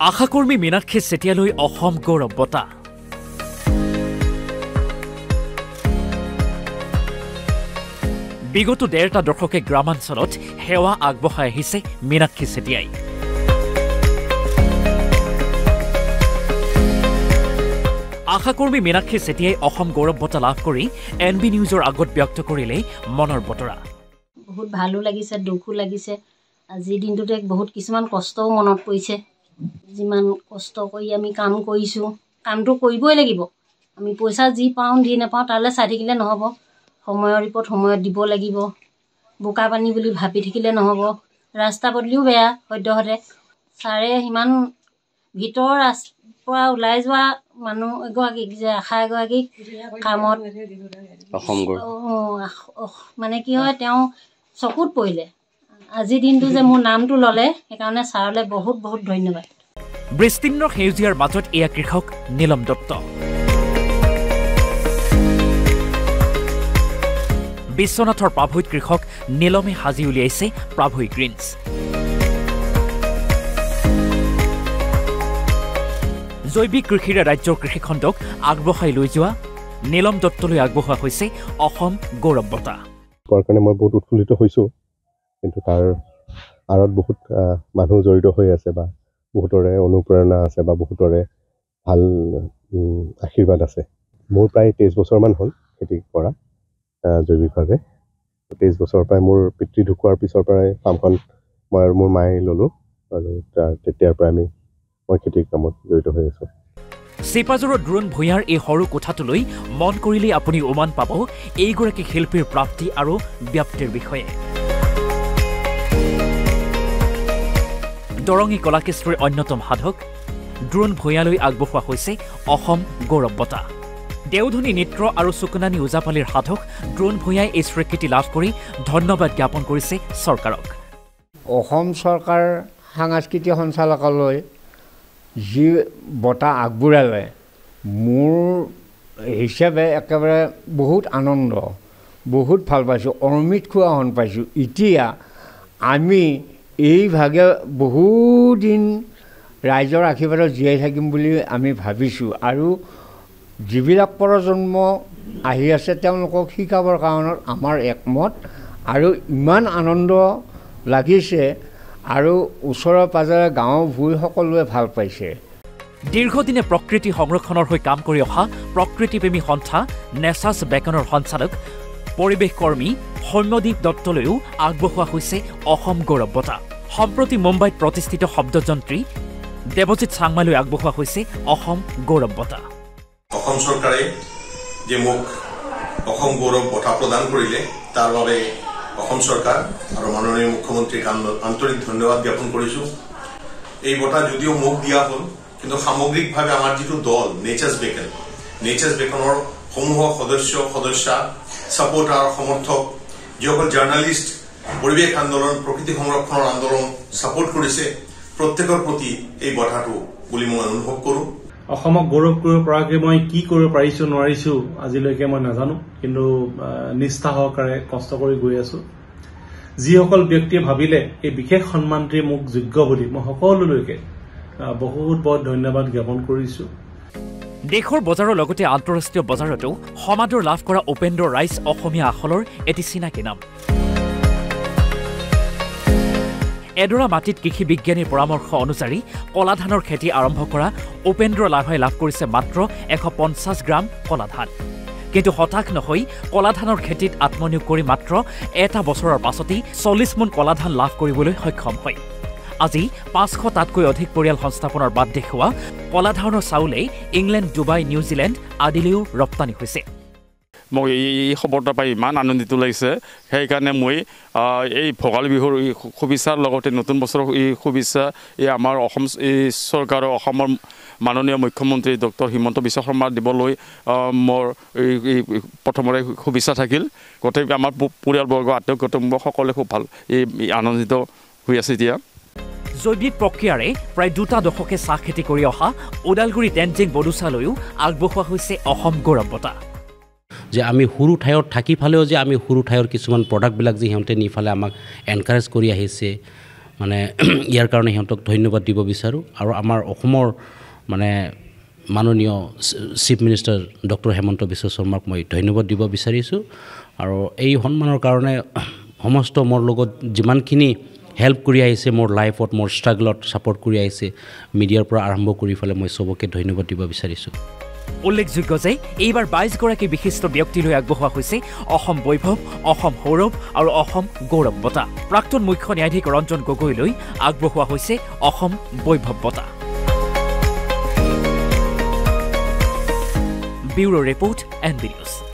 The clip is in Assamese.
আশাকৰ্মী মীনাক্ষী চেতিয়ালৈ অসম গৌৰৱ বঁটা। বিগত ডেৰটা দশকে গ্ৰামাঞ্চলত সেৱা আগবঢ়াই আহিছে মীনাক্ষী চেতিয়াই। আশাকৰ্মী মীনাক্ষী চেতিয়াই অসম গৌৰৱ বঁটা লাভ কৰি NB নিউজৰ আগত ব্যক্ত কৰিলে মনৰ বতৰা। বহুত ভালো লাগিছে, দুখো লাগিছে। আজিৰ দিনটোতে বহুত কিছুমান কষ্টও মনত পৰিছে। যিমান কষ্ট কৰি আমি কাম কৰিছোঁ, কামটো কৰিবই লাগিব। আমি পইচা যি পাওঁ দি নাপাওঁ তালৈ চাই থাকিলে নহ'ব। সময়ৰ ৰিপৰ্ট সময়ত দিব লাগিব। বোকা পানী বুলি ভাবি থাকিলে নহ'ব। ৰাস্তা পদূলিও বেয়া সদ্যহতে। ছাৰে সিমান ভিতৰৰ পৰা ওলাই যোৱা মানুহ এগৰাকীক যে আশা এগৰাকীক কামত মানে কি হয় তেওঁ চকুত পৰিলে। আজিৰ দিনটো যে মোৰ নামটো ল'লে সেইকাৰণে ছাৰলৈ বহুত বহুত ধন্যবাদ। বিস্তীৰ্ণ সেউজীয়াৰ মাজত এয়া কৃষক নীলম দত্ত। বিশ্বনাথৰ প্ৰাভৈত কৃষক নীলমে সাজি উলিয়াইছে প্ৰাভৈ গ্ৰীণছ। জৈৱিক কৃষিৰে ৰাজ্যৰ কৃষিখণ্ডক আগবঢ়াই লৈ যোৱা নীলম দত্তলৈ আগবঢ়োৱা হৈছে অসম গৌৰৱ বঁটা। পোৱাৰ কাৰণে মই বহুত উৎফুল্লিত হৈছোঁ, কিন্তু তাৰ আঁৰত বহুত মানুহ জড়িত হৈ আছে বা বহুতৰে অনুপ্ৰেৰণা আছে বা বহুতৰে ভাল আশীৰ্বাদ আছে। মোৰ প্ৰায় 23 বছৰমান হ'ল খেতি কৰা জৈৱিকভাৱে। 23 বছৰৰ পৰাই মোৰ পিতৃ ঢুকোৱাৰ পিছৰ পৰাই ফাৰ্মখন মই আৰু মোৰ মায়ে ল'লোঁ আৰু তেতিয়াৰ পৰাই মই খেতিৰ কামত জড়িত হৈ আছোঁ। চিপাঝাৰৰ দ্ৰোণ ভূঞাৰ এই সৰু কোঠাটোলৈ মন কৰিলেই আপুনি উমান পাব এইগৰাকী শিল্পীৰ প্ৰাপ্তি আৰু ব্যাপ্তিৰ বিষয়ে। দৰঙী কলাকৃষ্টিৰ অন্যতম সাধক দ্ৰোণ ভূঞালৈ আগবঢ়োৱা হৈছে অসম গৌৰৱ বঁটা। দেওধনী নৃত্য আৰু চুকনানী ওজাপালিৰ সাধক দ্ৰোণ ভূঞাই এই স্বীকৃতি লাভ কৰি ধন্যবাদ জ্ঞাপন কৰিছে চৰকাৰক। অসম চৰকাৰ সাংস্কৃতিক সঞ্চালকালয় যি বঁটা আগবঢ়ালে মোৰ হিচাপে একেবাৰে বহুত আনন্দ, বহুত ভাল পাইছোঁ, অমৃত খোৱা হন পাইছোঁ। এতিয়া আমি এইভাগে বহুদিন ৰাইজৰ আশীৰ্বাদত জীয়াই থাকিম বুলি আমি ভাবিছোঁ আৰু যিবিলাক প্ৰজন্ম আহি আছে তেওঁলোকক শিকাবৰ কাৰণত আমাৰ একমত আৰু ইমান আনন্দ লাগিছে আৰু ওচৰে পাজৰে গাঁও ভূঁই সকলোৱে ভাল পাইছে। দীৰ্ঘদিনে প্ৰকৃতি সংৰক্ষণৰ হৈ কাম কৰি অহা প্ৰকৃতিপ্ৰেমী সন্থা নেচাৰ্ছ বেকনৰ সঞ্চালক পৰিৱেশ কৰ্মী সৌম্যদীপ দত্তলৈও আগবঢ়োৱা হৈছে অসম গৌৰৱ বঁটা। সম্প্ৰতি মুম্বাইত প্ৰতিষ্ঠিত শব্দযন্ত্ৰী দেৱজিৎ চাংমালৈ আগবঢ়োৱা হৈছে অসম গৌৰৱ বঁটা। অসম চৰকাৰে যে মোক অসম গৌৰৱ বঁটা প্ৰদান কৰিলে তাৰ বাবে অসম চৰকাৰ আৰু মাননীয় মুখ্যমন্ত্ৰীক আন্তৰিক ধন্যবাদ জ্ঞাপন কৰিছোঁ। এই বঁটা যদিও মোক দিয়া হ'ল, কিন্তু সামগ্ৰিকভাৱে আমাৰ যিটো দল নেচাৰ্ছ বেকনৰ সমূহ সদস্যা ছাপোৰ্টাৰ সমৰ্থক যিসকল জাৰ্ণালিষ্ট পৰিৱেশ আন্দোলন প্ৰকৃতি সংৰক্ষণৰ আন্দোলন ছাপোৰ্ট কৰিছে প্ৰত্যেকৰ প্ৰতি এই বঁটাটো বুলি মই অনুভৱ কৰোঁ। অসমক গৌৰৱ কৰিব পৰাকৈ মই কি কৰিব পাৰিছোঁ নোৱাৰিছোঁ আজিলৈকে মই নাজানো, কিন্তু নিষ্ঠা সহকাৰে কষ্ট কৰি গৈ আছোঁ। যিসকল ব্যক্তিয়ে ভাবিলে এই বিশেষ সন্মানটোৱে মোক যোগ্য বুলি মই সকলোলৈকে বহুত ধন্যবাদ জ্ঞাপন কৰিছোঁ। দেশৰ বজাৰৰ লগতে আন্তঃৰাষ্ট্ৰীয় বজাৰতো সমাদৰ লাভ কৰা উপেন্দ্ৰ ৰাইচ অসমীয়া আখলৰ এটি চিনাকি নাম। এডৰা মাটিত কৃষি বিজ্ঞানীৰ পৰামৰ্শ অনুযায়ী কলা ধানৰ খেতি আৰম্ভ কৰা উপেন্দ্ৰ লাভাই লাভ কৰিছে মাত্ৰ 150 গ্ৰাম কলা ধান। কিন্তু হতাশ নহৈ কলা ধানৰ খেতিত আত্মনিয়োগ কৰি মাত্ৰ এটা বছৰৰ পাছতেই 40 মোন কলা ধান লাভ কৰিবলৈ সক্ষম হয়। আজি 500 তাতকৈ অধিক পৰিয়াল সংস্থাপনৰ বাট দেখুওৱা কলা ধানৰ চাউলেই ইংলেণ্ড, ডুবাই, নিউজিলেণ্ড আদিলৈও ৰপ্তানি হৈছে। মই এই খবৰটা পাই ইমান আনন্দিত লাগিছে। সেইকাৰণে মই এই ভোগালী বিহুৰ শুভেচ্ছাৰ লগতে নতুন বছৰৰ এই শুভেচ্ছা এই আমাৰ অসম চৰকাৰৰ অসমৰ মাননীয় মুখ্যমন্ত্ৰী ডক্টৰ হিমন্ত বিশ্ব শৰ্মা দিবলৈ মোৰ এই প্ৰথমৰে শুভেচ্ছা থাকিল। গোটেই আমাৰ পৰিয়ালবৰ্গ আত্মীয় কুটুম্ব সকলোৱে খুব ভাল এই আনন্দিত হৈ আছে। এতিয়া জৈৱিক প্ৰক্ৰিয়াৰে প্ৰায় 2টা দশকে চাহ খেতি কৰি অহা ওদালগুৰি তেনজিং বডুচালৈও আগবঢ়োৱা হৈছে অসম গৌৰৱ বঁটা। যে আমি সৰু ঠাইত থাকি ফালেও যে আমি সৰু ঠাইৰ কিছুমান প্ৰডাক্টবিলাক যে সিহঁতে নিফালে আমাক এনকাৰেজ কৰি আহিছে মানে ইয়াৰ কাৰণে সিহঁতক ধন্যবাদ দিব বিচাৰোঁ আৰু আমাৰ অসমৰ মানে মাননীয় চিফ মিনিষ্টাৰ ডক্টৰ হেমন্ত বিশ্ব শৰ্মাক মই ধন্যবাদ দিব বিচাৰিছোঁ আৰু এই সন্মানৰ কাৰণে সমস্ত মোৰ লগত যিমানখিনি হেল্প কৰি আহিছে মোৰ লাইফত মোৰ ষ্ট্ৰাগলত ছাপৰ্ট কৰি আহিছে মিডিয়াৰ পৰা আৰম্ভ কৰি ফেলে মই চবকে ধন্যবাদ দিব বিচাৰিছোঁ উল্লেখযোগ্য যে এইবাৰ 22গৰাকী বিশিষ্ট ব্যক্তিলৈ আগবঢ়োৱা হৈছে অসম বৈভৱ অসম সৌৰভ আৰু অসম গৌৰৱ বঁটা প্ৰাক্তন মুখ্য ন্যায়াধীশ ৰঞ্জন গগৈলৈ আগবঢ়োৱা হৈছে অসম বৈভৱ বঁটা ব্যুৰো ৰিপৰ্ট NB নিউজ